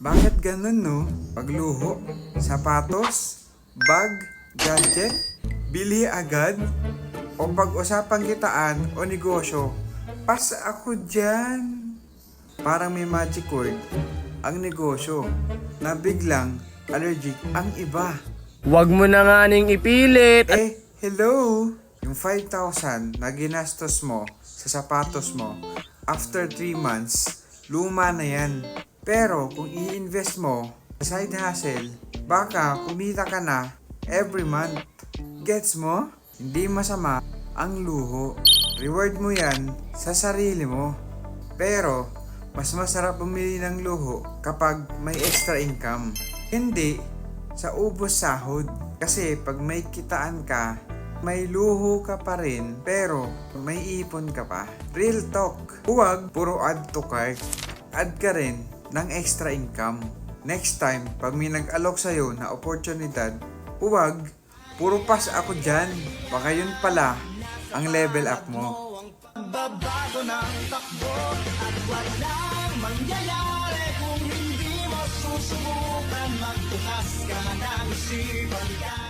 Bakit ganun no? Pagluho, sapatos, bag, gadget, bili agad, o pag-usapang kitaan o negosyo, pas ako dyan. Parang may magic word ang negosyo na biglang allergic ang iba. Huwag mo na nga ning ipilit. Hello! Yung 5,000 na ginastos mo sa sapatos mo, after 3 months, luma na yan. Pero kung i-invest mo sa side hustle, baka kumita ka na every month. Gets mo? Hindi masama ang luho. Reward mo yan sa sarili mo. Pero, mas masarap bumili ng luho kapag may extra income. Hindi sa ubos sahod. Kasi pag may kitaan ka, may luho ka pa rin, pero may ipon ka pa. Real talk. Huwag puro add to cart. Add ka rin ng extra income. Next time, pag may nag-alok sa'yo na oportunidad, huwag puro pass ako dyan. Baka yun pala ang level up mo. Babago ng takbo at walang mangyayari kung hindi mo susubukan. Magbukas ka ng isipan.